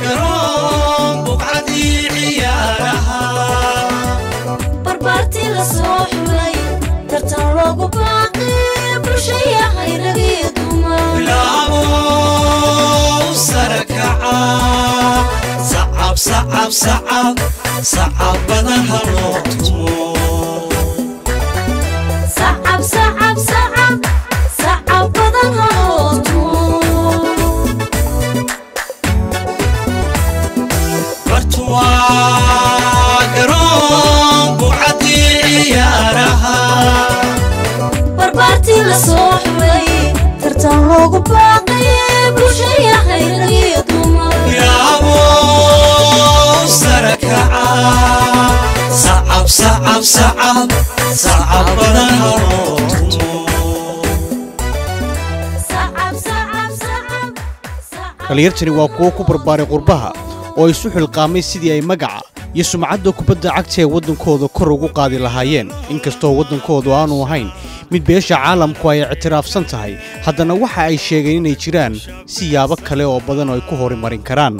قرون بقعدي عيارها بربارتي لصوح لي ترتلوق باقي برشيا خيرقي دوما بلابو سركعا صعب صعب صعب صعب بدنها لوطمو صعب صعب صعب صعب بدنها لوطمو برتوا قرون بقعدي عيارها بربارتي لصوح لي ترتلوق باقي برشيا خيرقي دوما يا أبو سركعا صعب صعب صعب صعب بدنها لوطمو صعب صعب صعب صعب dhalinyartani waa kuwo ku barbaaray qurbaha oo isu xilqaamay sidii ay magaca iyo sumcadda kubadda cagta ee waddankooda kor ugu qaadi lahaayeen inkastoo waddankoodu aanu ahayn mid beesha caalamku ay ictiraafsan tahay haddana waxa ay sheegeen inay jiraan siyaabo kale oo badan oo ay ku horimarin karaan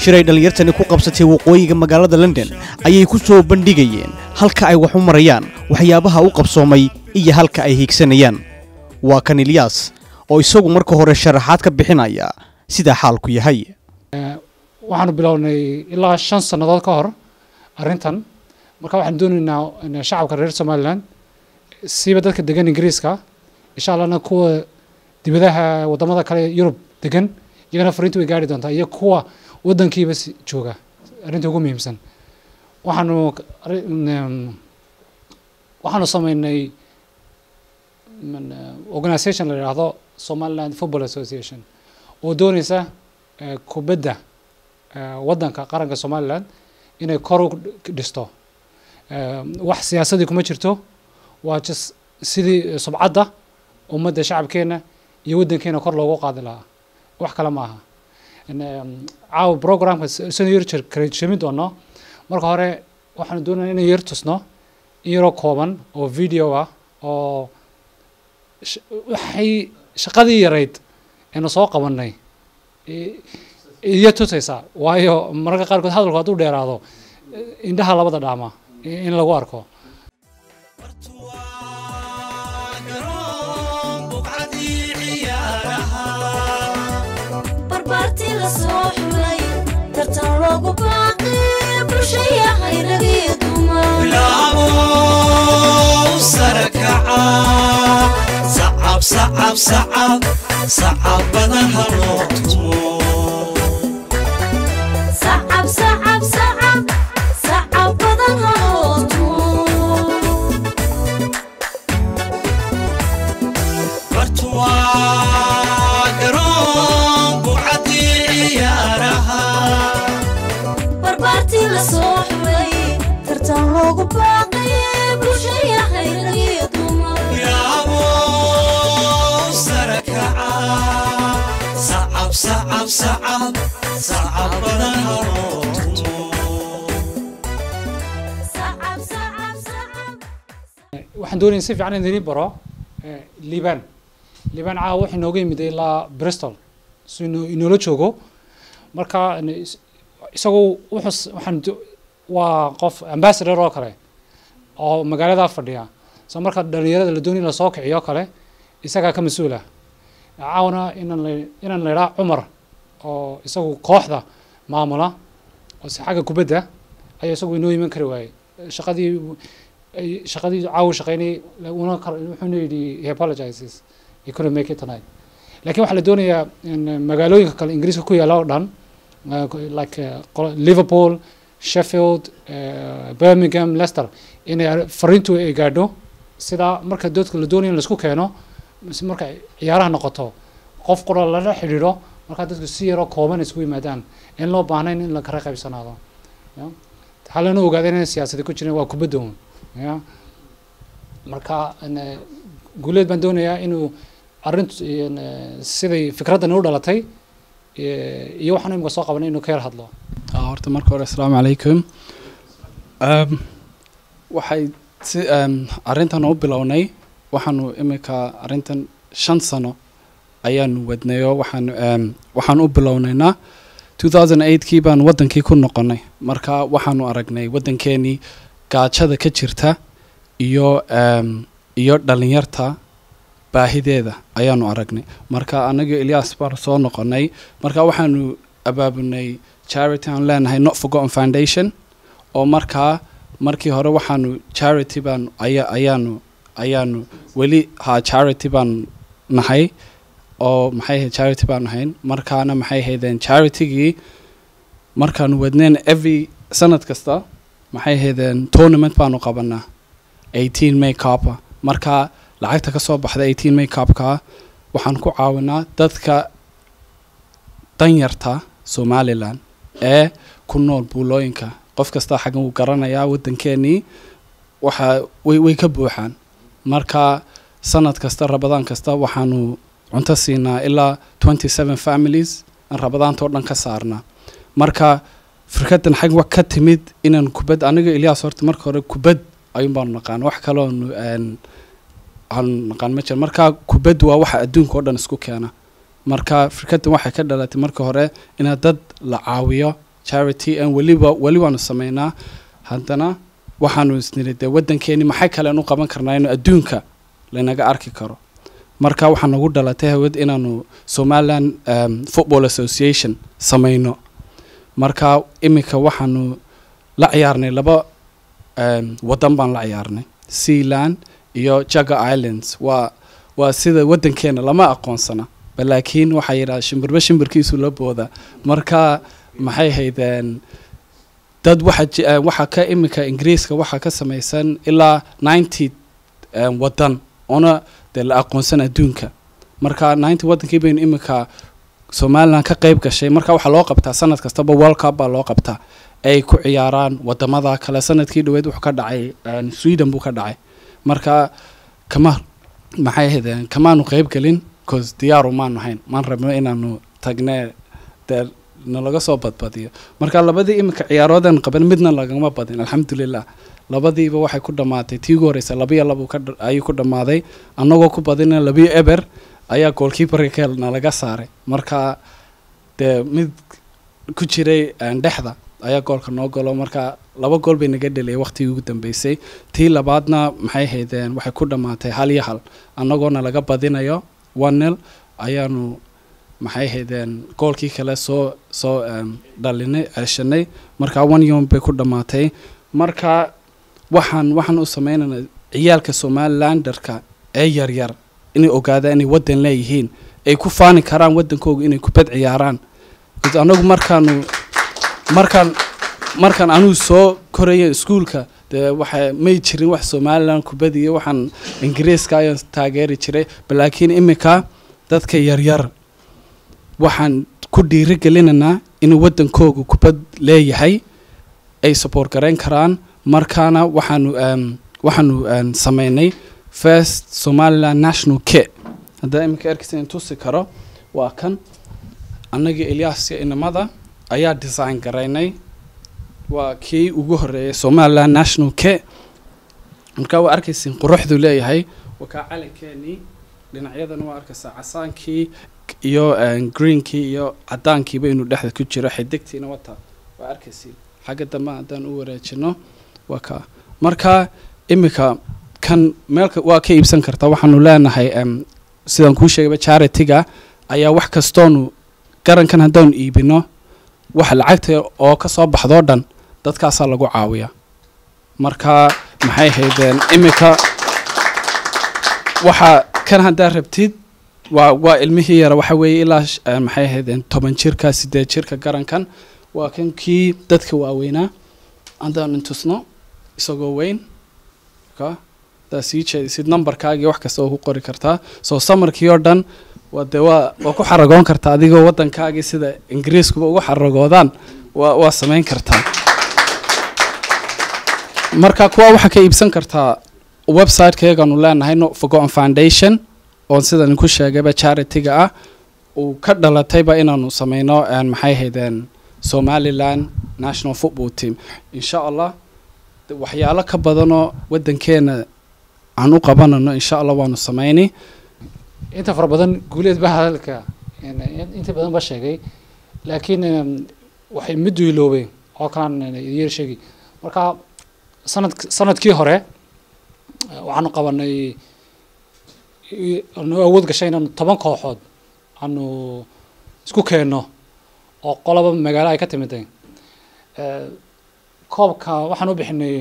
shiray dhalinyartani ku qabsatay waqooyiga magaalada London ayay ku soo bandhigayeen halka ay wax u marayaan waxyaabaha u qabsoomay iyo halka ay hiigsanayaan waa kan Ilyas oo isagu marka hore sharaxaad ka bixinaya sida xaalku yahay waxaanu bilownay ilaa 5 sanadood ka hor arintan marka waxaan doonaynaa in shacabka reer Soomaaliland siiba dadka degan Ingiriiska insha Allah kuwa dibadaha wadamada kale Yurub degan iyagana fariintu way gaari doontaa iyo kuwa waddankiiba jooga arinta ugu muhiimsan waxaanu sameynay organization la yiraahdo Somaliland Football Association oo doonaysa kubadda waddanka qaranka Somaliland inay kor u dhisto wax siyaasadii kuma jirto waa just sidii subcadda ummadda shacabkeena iyo waddankeena kor loogu qaadi lahaa wax kale maaha caaw programka sida yar kareejimi doono marka hore waxaan doonaynaa inaan yar tusno yaro kooban oo video ah oo waxay shaqadii yarayd inuu soo qabanay iyo tusaysa waayo marka qaarkood hadalku hadduu dheeraado indhaha labada dhaama in lagu arko بربارتي لصوح لي ترتلوق باقي برشيا خيرقي دوما بلابو سركعا صعب صعب صعب صعب بدنها لوطمو صعب صعب صعب صعب بدنها لوطمو برتوا قرون بقعدي عيارها بربارتي لصوح لي ترتلوق باقي برشيا خيرقي دوما يا أبو سركعا صعب صعب صعب صعب بدنها لوطمو صعب صعب صعب waxaan doonayaa si fiican inaan baro Liban caawa waxay nooga yimid ilaa Bristol si inoo joogo marka isagoo waxaan waa qof ambassador oo kale oo magaalada fadhiya soo marka dhalinyarada la doonay la soo kiciyo kale isaga ka mas'uula caawna inaan leeyahay Umar oo isagu kooxda maamula oo si xagga kubadda ay isagu inoo iman kari waayay shaqadii caaw shaqeynay wuxuu yidhi he apologizes he couldn't make it tonight laakiin waxa la doonayaa in magaalooyinka kale Ingiriiska ku yaala oo dhan like Liverpool, Sheffield, Birmingham, Leicester inay fariintu ay gaadho sida marka dadka la doonayo in la isku keeno marka ciyaaraha noqoto qof qora la xiriiro marka dadku si yar oo kooban isku yimaadaan in loo baahnayn in la kala qaybsanaado halana ogaadeen in siyaasadda ku jireen waa kubadda marka guuleed baan doonayaa inuu arrintu siday fikraddan u dhalatay iyo waxaan imika soo qabanay inuu ka yar hadlo horta marka hore assalaamu calaykum waxay si arrintan u bilownay waxaanu imika arrintan 5 sano ayaanu wadnayo waxaan u bilownaynaa 2008 kii baan wadankii ku noqonay marka waxaanu aragnay wadankeenii gaajada ka jirta iyo dhalinyarta baahideeda ayaanu aragnay marka anaga Ilyas baan soo noqonay marka waxaanu abaabunay charity aan leenahay Not Forgotten Foundation oo markii hore waxaanu charity baan ayaanu weli charity baan nahay oo maxay charity baan nahay markaana maxay heedeen charity-gii markaanu wadneen every sanad kasta maxay heedeen tournament baanu qabanaa 18 May Cup marka lacagta ka soo baxda 18 May Cup-ka waxaan ku caawinaa dadka danyarta Somaliland ee ku nool buulooyinka qof kasta xagan uu garanayaa wadankeenii waxa way ka buuxaan marka sanad kasta Ramadaan kasta waxaanu cunto siinaa ilaa 27 families aan Ramadaan oo dhan ka saarnaa marka firkadan xag wax ka timid inaan kubad aniga Ilyas horta marka hore kubad ayuun baan naqaan wax kale oo aan naqaan ma jiro marka kubad waa waxa adduunka oo dhan isku keena marka firkadan waxay ka dhalatay marka hore in dad la caawiyo charity and wali waanu sameynaa haddana waxaanu isniride wadankeeni maxay kale u qaban karnaa in adduunka lanaga arki karo marka waxaan ugu dhalatay hawad inaanu Somaliland Football Association sameyno marka imika waxaanu la ciyaarnay laba wadan baan la ciyaarnay Sealand iyo Jaga Islands waa sida wadankeena lama aqoonsana balaakiin waxa yiraahdaa shimbirkiisu la booda marka maxay haydeen dad waxa ka imika Ingiriiska waxa ka samaysan ilaa 90 wadan ona la aqoonsan adduunka marka 90 wadankii baan imika Somaliland ka qayb gashay marka waxa loo qabtaa sanad kasta World Cup baa loo qabtaa ay ku ciyaaraan wadamada kale sanadkii dhaweed wuxuu ka dhacay Sweden buu ka dhacay marka maxay haydeen kamaanu qayb galin cause diyaar uma nahayn maan rabno inaanu tagnaa nalaga soo badbadiyo marka labadii imika ciyaarodan qaban midna lagama badin alxamdulillah labadiiba waxay ku dhamaatay tii ugu horeysa 2-2 ay ku dhamaaday anagoo ku badina 2-0 ayaa goalkeeper-ka nalaga saaray marka mid ku jiray dhexda ayaa goolka noo galo marka 2 gool bay naga dhalay waqtigii ugu dambeysay tii labaadna maxay haydeen waxay ku dhamaatay 1-1 anagoo nalaga badinayo 1-0 ayaanu maxay haydeen goolkii kale soo dhalinay ashanay marka 1-1 bay ku dhamaatay marka waxaan u sameynaa ciyaalka Somalilanderka ee yar inay ogaadaan inay wadan leeyihiin ay ku faani karaan wadankooda inay kubad ciyaaraan anagu markaan anu soo korayay iskuulka waxa may jirin wax Somaliland kubad iyo waxaan Ingiriiska ayaan taageeri jiray balaakiin imika dadka yar waxaan ku dhiirigelinaa in wadankooda kubad leeyahay ay support gareyn karaan markaana waxaanu sameynay first Somaliland national kit hada imika erkisan tusi karo waa kan anaga Ilyas inamada ayaa design gareynay waa kii ugu horeeyay Somaliland national kit marka waa arkaysin quruxdu leeyahay waka calankeeni dhinacyadana waa arkaysaa casaankii iyo greenkii iyo cadaankii baynu dhexda ku jiro xidigtiina wata waa arkaysin xagga dambe hadaan u wareejino waka marka imika kan meelka waa ka iibsan kartaa waxaanu leenahay sidaan ku sheegay charity-ga ayaa wax kastoonu garankan hadaan iibino wax lacagta oo ka soo baxdo dhan dadkaas lagu caawiyaa marka maxay haydeen imika waxa kan hadaa rabtid waa ilmihii yar waxa weey ilaa maxay haydeen 10 jirka 8 jirka garankan waa kan kii dadka waaweynaa andaan intusno isagoo weyn ka sid numberkaaga wax kasta oo ku qori kartaa soo samarkii oo dhan waa ku xaragoon kartaa adigoo wadankaaga sida Ingiriiskuba ugu xaragoodaan waa sameyn kartaa marka kuwa waxa ka iibsan kartaa website-keega aanu leenahay Not Forgotten Foundation oo sidaan ku sheegayba charity-ga ah oo ka dhalatayba inaanu sameyno maxay haydeen Somaliland national football team insha allah waxyaalo ka badanoo wadankeena aan u qabanano insha allah waanu sameynay inta fara badan guuleed baa hadalka inta badan ba sheegay laakiin waxay mid wiiloobeen oo kalan yar sheegi marka sanadkii hore waxaanu qabanay aanu awood gashay inaanu 10 kooxood aanu isku keenno oo qolaba magaalo ay ka timideen koobka waxaan u bixinay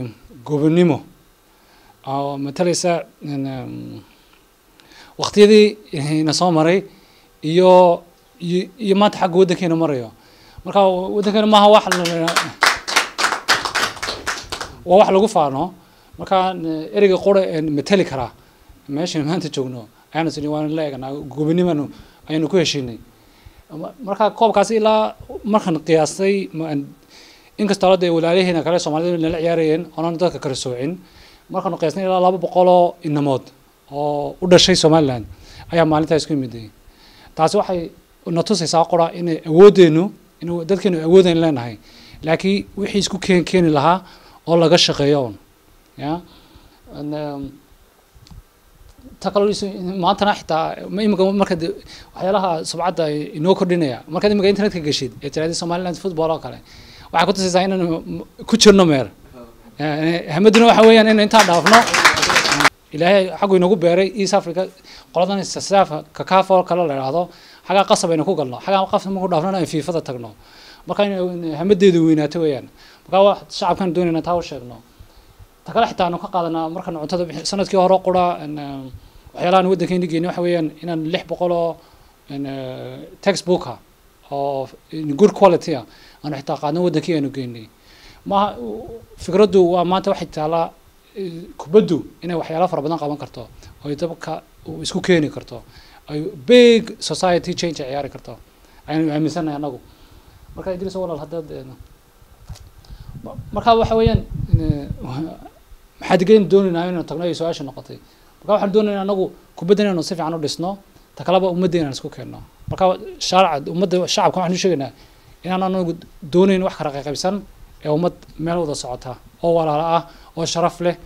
gobonimo oo matalaysa waqtiyadii ina soo maray iyo maanta xagga waddankeena marayo marka waddankeena maaha wax waa wax lagu faano marka ereyga qore matali karaa meeshaan maanta joogno ayaan sidii waan la eegnaa gobonimanu aynu ku heshiinay marka koobkaasi ilaa markan qiyaastay inkastoo la walaalaheena kale Soomaalida la ciyaarayeen onan dadka kala soocin markan qiyaasnay ilaa 200 inamood oo u dhashay Soomaaliland ayaa maalintaas ku yimid taasi waxay na tusaysaa qora in awoodeenu inuu dadkeenu awoodeen leenahay laakiin wixii isku keeni lahaa oo laga shaqeeyo ya takalolis maanta xitaa ma imika marka waxyaalaha subcada inoo kordhinaya marka imika internetka gashid ee tirada Somaliland football oo kale waxa ku tusaysaa inaan ku jirno meer hamaduna waxa weeyaan in inta dhaafno ilaahay xaqu inagu beeray East Africa qoladan sasafa ka kaafo kala la yiraahdo xaga qasab aynu ku galno xaga qasab ma ku dhaafnana in FIFA tagno marka hamadeedu weynaato weeyaan marka wax shacabkan doonayna taa u sheegno takala xitaa aanu ka qaadanaa markan cuntada sanadkii hore qura waxyaalahan waddankeena geeyay waxa weeyaan inaan 600 oo textbook oo good quality aan xitaa qaadno waddankeena geynay ma fikraddu waa maanta wax xitaa kubaddu inay waxyaalo fara badan qaban karto oo dadka isku keeni karto ay big society change ciyaari karto aynu aaminsanahay anagu marka idris walaal hadda marka waxa weeyaan maxaad doonayna inaan tagno ay su'aasha noqotay marka waxaan doonaynaa anagu kubadda inaan si fiican u dhisno takalaba ummadeena isku keenno marka ummadda shacabka waxaan u sheegaynaa inaan anagu doonayn wax kala qaybsan ee ummad meel wada socota oo walaalo ah oo sharaf leh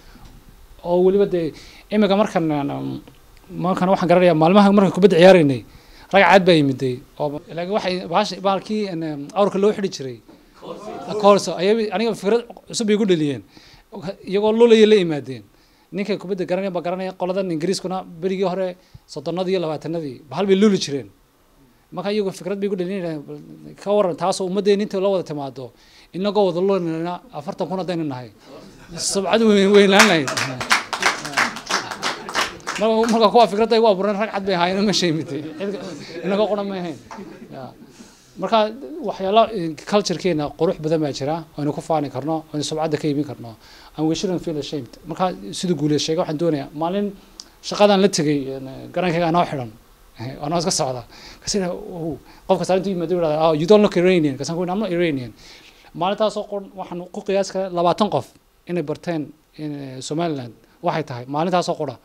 oo waliba imika markan waxaan garanayaa maalmaha markan kubadda ciyaaraynay rag caad baa yimiday oo laakiin waxay baalkii awrka loo xidhi jiray koolso aniga fikrad cusub igu dhaliyeen iyagoo lolaya la yimaadeen ninka kubadda garanaya qoladan Ingiriiskuna berigii hore 30 iyo 20 bahal bay luli jireen marka iyagu fikrad bay igu dhaliyeen ka waran taas oo ummadeena inta la wada timaado inagoo wada loolina 40 kun hadayna nahay sabcad weynaan marka kuwa fikradda ay u buran rag cad bay haayeen ma sheemitay inagoo qona ma ahayn marka waxyaalo culture-keena qurux badan baa jira oo aynu ku faani karno oo aynu subcadda ka iibin karno and we shouldn't feel ashamed marka sidoo guuleed sheegay waxaan doonayaa maalin shaqadan la tagay garankayga anoo xiran anoo iska socda kasina qofka saarintu yimaado yiraahdo you don't look Iranian kasan ku I'm not Iranian maalintaas oo waxaan ku qiyaas ka 20 qof inay barteen in Somaliland waxay tahay maalintaas oo qora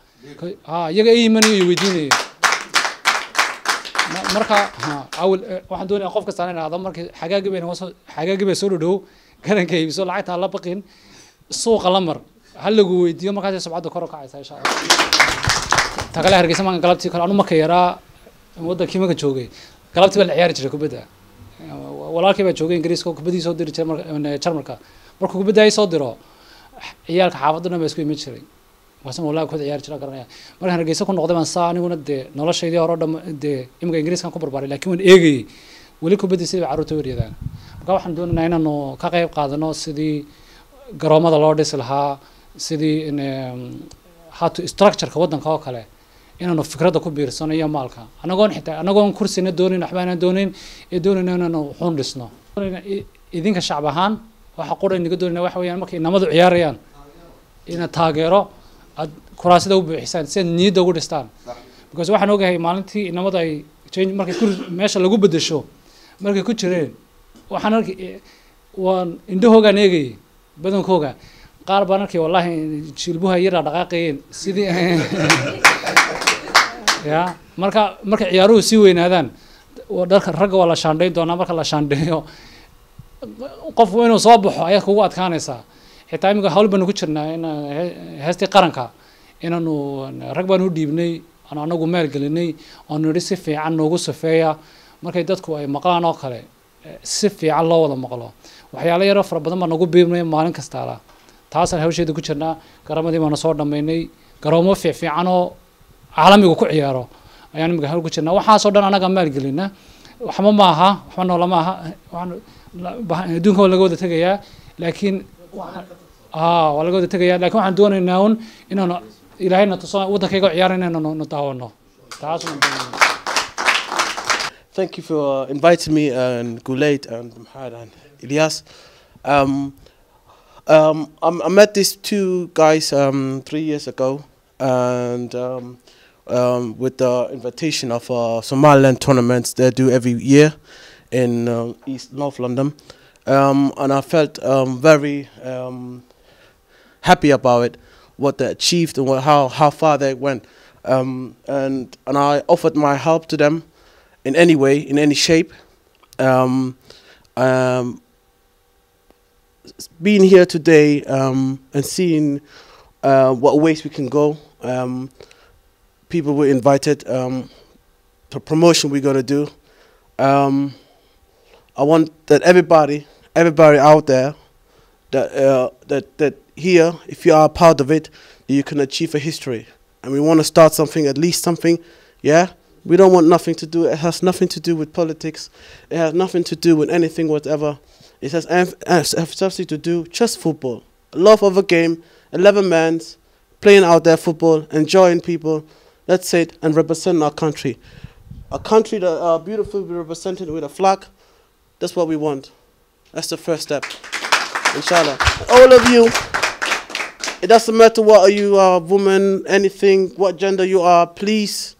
iyaga ay imanayeen weydiinayeen marka waxaan doonayaa qofka saarinayna markii xagaagibay soo dhow garanka iibso lacagta la baqin suuqa la mar hal lagu weydiiyo markaas subcada kor u kacaysa insha Allah tagala hargeysa ma galabtii kale anu markay yaraa waddankii ma joogay galabtii baa la ciyaari jiray kubadda walaalkii baa joogay Ingiriiska kubadii soo diri jiray Jarmalka markuu kubadda ay soo diro ciyaalka xaafaduna ma isku imid jiray wasan walaa ku ciyaar jiray garanaya markaan hargeysa ku noqday baan saa aniguna noloshaydii hore imika Ingiriiskan ku barbaaray laakiin waan eegay wali kubadii sidii carruurta weeriyadaan marka waxaan doonaynaa inaanu ka qayb qaadano sidii garoomada loo dhisi lahaa sidii structure-ka waddanka oo kale inaanu fikradda ku biirsano iyo maalka anagoon kursina doonin waxba aanan doonin doonayna inaanu xun dhisno idinka shacab ahaan waxa qora inaga doonayna waxa weeyaan markay namadu ciyaarayaan ina taageero kuraasida u buuxisaan si niyadda ugu dhistaan because waxaan ogahay maalintii inamada ay change markay meesha lagu bedesho markay ku jireen waxaan arkay waan indhahoogaan eegay badankooga qaar baan arkay wallahi jilbuha yara dhaqaaqayeen sidii ya marka ciyaaruhu si weynaadaan oo dharka ragga waa la shaandhayn doonaa marka la shaandheeyo qof inuu soo baxo ayaa kugu adkaanaysaa xitaa imika hawl baanu ku jirnaa in heestii qaranka inaanu rag baanu u dhiibnay aan anagu maalgelinay oo nidhi si fiican noogu safeeya markay dadku ay maqlaan oo kale si fiican loo wada maqlo waxyaalo yaro fara badan baa nagu biibnay maalin kastaala taasaan hawsheeda ku jirnaa garamadii baanu soo dhammaynay garoomo fiican oo caalamiga ku ciyaaro ayaan imika hawl ku jirnaa waxaasoo dhan anaga maalgelina waxba ma aha waxba noola ma aha adduunka waa laga wada tegayaa laakiin waa laga wada tegayaa laakiin waxaan doonaynaa un inaanu ilaahayna tuso waddankayga ciyaar inaynu daawano taas Thank you for inviting me and Gulait and Mahad and Ilyas. I met these two guys 3 years ago, and with the invitation of Somaliland tournaments they do every year in North London, and I felt very happy about it, what they achieved and how far they went, and I offered my help to them in any way, in any shape. Being here today and seeing what ways we can go, people were invited, the promotion we're going to do. I want that everybody out there, that here, if you are a part of it, you can achieve a history. And we want to start something, at least something, yeah? We don't want nothing to do. It has nothing to do with politics. It has nothing to do with anything whatever. It has something to do just football. Love of a game, 11 men playing out there football, enjoying people. That's it, and represent our country. A country that are beautifully represented with a flag. That's what we want. That's the first step. Inshallah. All of you, it doesn't matter what you are, woman, anything, what gender you are, please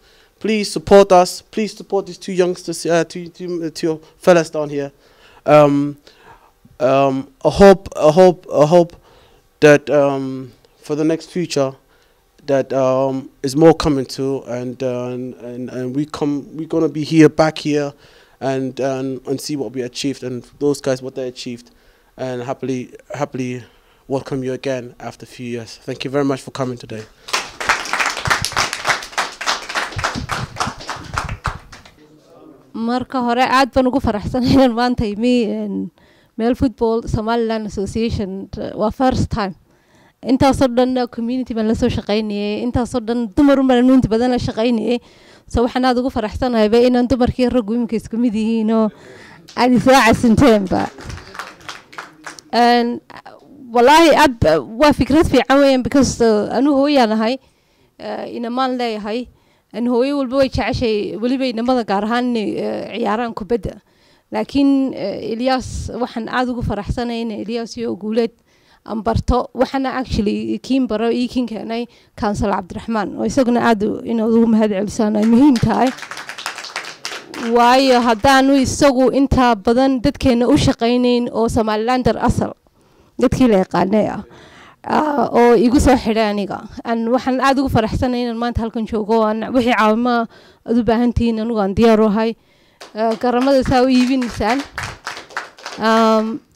support us. Please support these two youngsters, two fellas down here. I hope that for the next future that is more coming to, and we're gonna be back here and see what we achieved, and those guys what they achieved, and happily welcome you again after a few years. Thank you very much for coming today. marka hore aad baan ugu faraxsanahay inaan maanta imi meel football Somaliland Association waa first time intaasoo dhan community baan la soo shaqaynayay intaasoo dhan dumar baan inta badan la shaqaynayay so waxaan aad ugu faraxsanahay inaan dumarkii raggu imika isku mid yihiin oo aad soo casinteynba wallahi aad waa fikrad fiican weeyaan because anu hooyanahay inamaan leeyahay أن هو يقول بوي شيء ولي بين ماذا قارهان عياران كبدة لكن إلياس وحن عادوا فرح سنة إن إلياس يقولت أمبرتو وحنا actually كيم برا يكين كأني كانسل عبد الرحمن ويسقنا عادوا إنه ذوم هذا علسانة مهم تاي واي هدانو يسقوا أنت بدن دت كأنه أشقينين أو سمالاندر أصل دت كله قانية oo igu soo xidhay aniga aan waxaan aad ugu faraxsanahay inaan maanta halkan joogo aan wixii caawimo aad u baahantiin anigu aan diyaar u ahay garamada saa u iibinaysaan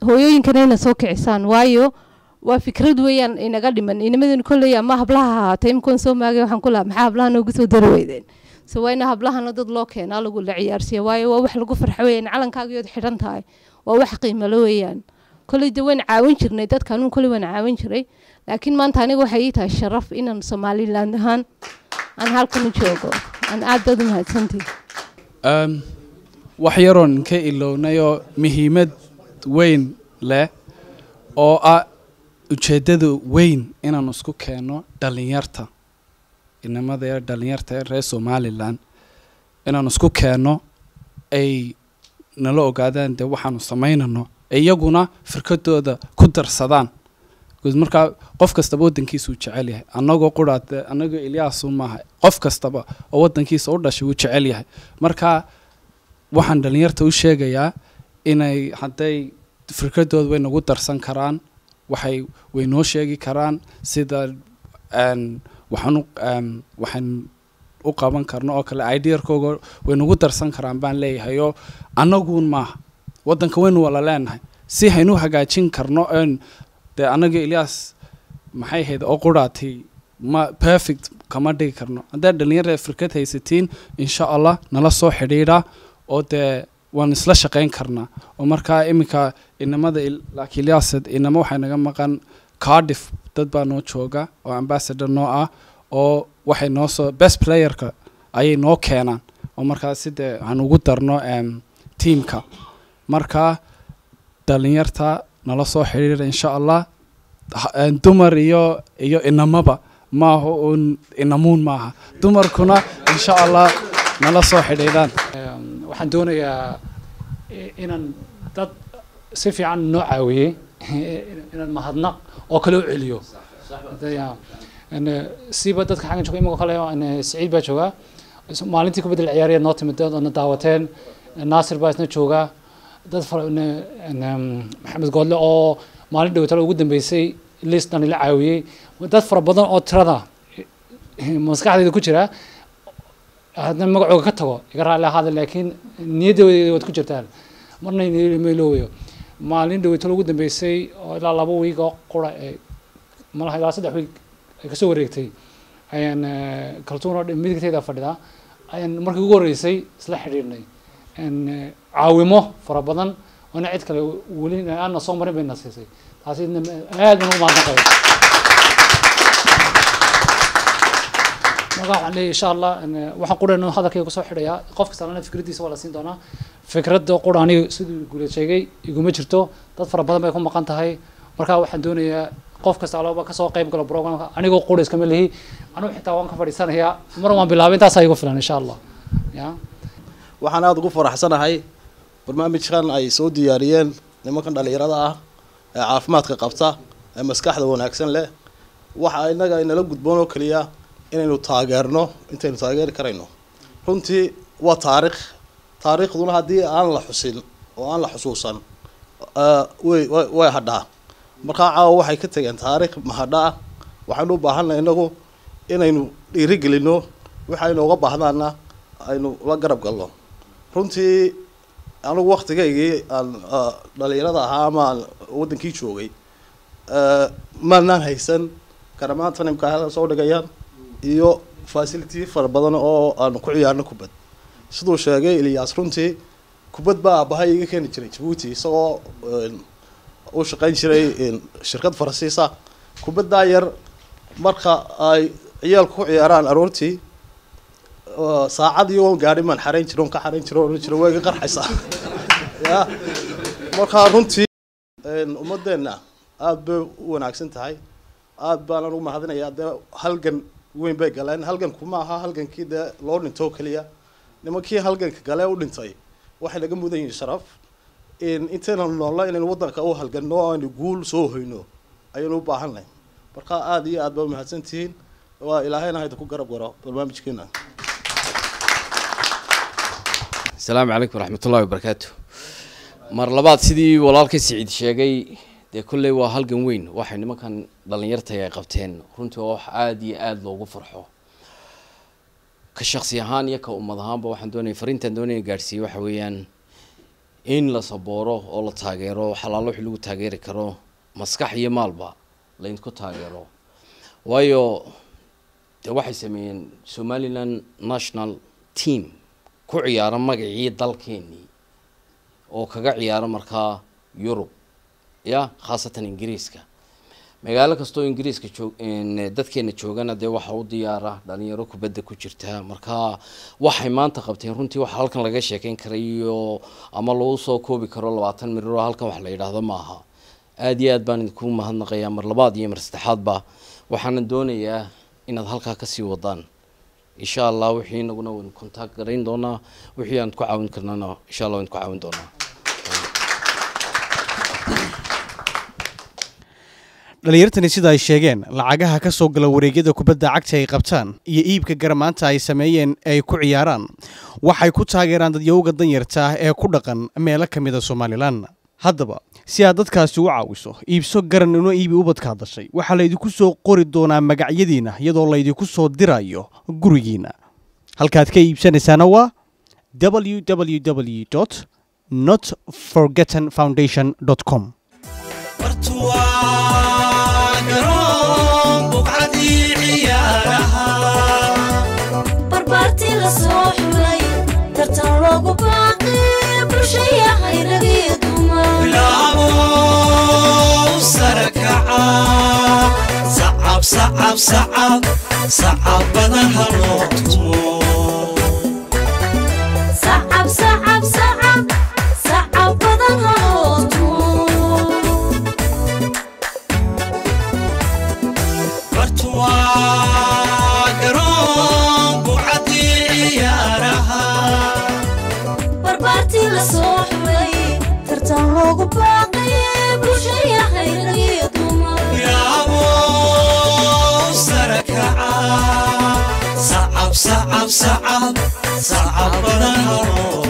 hooyooyinkana ina soo kicisaan waayo waa fikrad weeyaan inaga dhiman inamadeen kolley ama hablaha ahaatay imkoon soo maagay waxaan ku lahaa maxaa hablaha noogu soo dari weydeen so waa ina hablahana dad loo keenaa lagu la ciyaarsiya waayo waa wax lagu farxo weeyaan calankaagiyood xidhan tahay waa wax qiimo la weeyaan كل دوين عاون شرني دات كانون كل وين عاون شري لكن ما أنت أنا وحيد الشرف إن الصومالي لاندهان أنا هالكون نشوفه أنا أعتقد إنها سنتي وحيرون كإلو نيو مهمة وين لا أو ujeedadu weyn inaan isku keeno dhalinyarta inamada dhalinyarta reer Somaliland inaan isku keeno ay nala ogaadaan de waxaanu sameynano iyaguna firkadooda ku darsadaan marka qof kasta wadankiisa uu jecel yahay anagoo quraad anaga Ilyas maaha qof kasta oo wadankiisa u dhashay uu jecel yahay marka waxaan dhalinyarta u sheegayaa inay haday firkadooda way nagu darsan karaan waxay way noo sheegi karaan sida waxaan u qaban karno oo kale idea-kooga way nagu darsan karaan baan leeyahay oo anaguun ma wadanka weyn wala leenahay si haynu hagaajin karno een dee anaga Ilyas maxay ahayd oo quraatay ma perfect kama dhigi karno haddii dhalinyarada Afrikada haysatiin insha Allah nala soo xidhiidha oo dee waan isla shaqayn karnaa oo markaa iminka inamada laakiin Ilyas inama waxay naga maqan Cardiff dad baa noo jooga oo ambassador noo ah oo waxay noo soo best playerka ayay noo keenaan oo markaa sidee aan ugu darno teamka markaa dhalinyarta nala soo xiriir insha Allah dumar iyo inamaba maaha un inamuun maaha dumarkuna insha Allah nala soo xiriiraan waxaan doonayaa inaan dad si fiican noo caawiyey inaan mahadnaq oo kale u celiyo siiba dadka xaggan jooga imika kale Saciid baa jooga maalintii kubadda ciyaaraya noo timid oo daawateen Naasir baa isna jooga dad Maxamed Goodle oo maalin dhawaatada ugu dambeysay listan ila caawiyey dad fara badan oo tirada maskaxdayda ku jira haddana magacooga ka tago iga raali ahaada laakiin niyadooda waad ku jirtaan marna meelooyo maalin dhawaatada ugu dambeysay oo ilaa 2 wiig oo qura malaha ilaa 3 wiig ay kasoo wareegtay ayaan kaltuun oo midigteeda fadhida ayaan markii ugu horeysay isla xiriirnay caawimo fara badan oo cid kale wali aan soo marin bayna siisay taasi aad u mahadnaqay waxaan leeyahay insha Allah waxaan quraano hadalkayga ku soo xidhaya qof kasta lana fikradiisa wala siin doona fikradda quraani sidoo guulay sheegay iguma jirto dad fara badan bay ku maqan tahay marka waxaan doonayaa qof kasta alaba ka soo qayb galo programka anigoo qurays kama leeyahay anu xitaa waan ka fadhiisanayaa mar waan bilaabay intaas ay igu filan insha Allah ya waxaan aad ugu faraxsanahay barnaamijkan ay soo diyaariyeen nimankan dhalinyarada ah ee caafimaadka qabta ee maskaxda wanaagsan leh waxa inaga inala gudboon oo kaliya inaynu taageerno intaynu taageeri karayno runtii waa taariikhduna haddii aan la xusin oo aan la xusuusan way hadhaa markaa caawa waxay ka tageen taariikh mahadhaa waxaynu u baahannahay inagu inaynu dhiirigelino waxaynu uga baahdaana aynu la garab galno runtii anigu waqtigaygii aan dhalinyarada ahaa ama wadankii joogay maanaan haysan karamaanta nimka soo dhigayaan iyo facility fara badan oo aan ku ciyaarno kubad sidoo sheegay Ilyas runtii kubad baa aabbahay iga keeni jiray Djibouti isagoo u shaqayn jiray shirkad Faransiisa kubadda yar marka ay ciyaalku ku ciyaaraan aroortii saacad iyo gaari man xarayn jiro way qarxaysa ya marka runtii ummadeena aad bay u wanaagsan tahay aad baan ugu mahadinayaa halgan weyn bay galeen halgan kuma aha halgankii loo dhinto kaliya nimankii halganka gale u dhintay waxay laga mudan yihiin sharaf intayna noolaa inaynu wadanka u halganno aynu guul soo hoyno ayaynu u baahannahay marka aad iyo aad baa mahadsantihiin waa ilaahayna hayda ku garab garo barnaamijkeena السلام عليكم ورحمة الله وبركاته مر لبعض سيدي والله سعيد شيء ده كله وهالجن وين واحد ما كان ضلنيرته يا قبتين كنت واحد عادي عاد لو فرحه كشخص يهاني كأم ذهان بواحد دوني فرنت دوني جارسي وحويان إن لا صبره ولا تاجره حلاله حلو تاجر كره مسكح يمال با لين كو تاجره ويو ده واحد يسمين سوماليلاند ناشنال تيم ku ciyaaro magacii dalkeeni oo kaga ciyaaro markaa Yurub ya khaasatan Ingiriiska magaalo kasto Ingiriiska dadkeena joogana de waxa uu diyaara dhalinyaro kubadda ku jirta markaa waxay maanta qabteen runtii waxa halkan laga sheekeyn karayo ama loo soo koobi karo 20 milyan halkan wax la yiraahdo maaha aad iyo aad baan idinku mahadnaqayaa mar labaad iyo mar saddexaadba waxaan doonayaa inaad halka ka sii wadaan إن شاء الله وحين نقولنا ونكونتاكت قرين دونا وحين نتكون عاون كرنا إن شاء الله ونتكون عاون دونا. dhalinyartani sida ay sheegeen lacagaha ka soo gala wareegyada kubadda cagta ay qabtaan iyo iibka garamaanta ay sameeyeen ay ku ciyaaraan waxay ku taageeraan dadyowga danyarta ah ee ku dhaqan meelo ka mid ah Soomaaliland haddaba si aad dadkaasi u caawiso iibso garan inoo iibi ubadka dhashay waxa la idinku soo qori doonaa magacyadiina iyadoo la idinku soo dirayo gurigiina halkaad ka iibsanaysaana waa www notforgettenfoundation.com. barbaartii la soo xulay tartan loogu baaqay bulshaya hayragiyo dumar bilaabo sarakaca sacab sacab sacab sacab badan ha loo tumo sacab sacab sacab sacab badan ha loo tumo bartuwaa garoon buucadii ciyaaraha barbaartii la soo xulay tartan loogu baaqay bulshaya hayragiyo dumar bilaabo sarakaca sacab sacab sacab sacab badan ha loo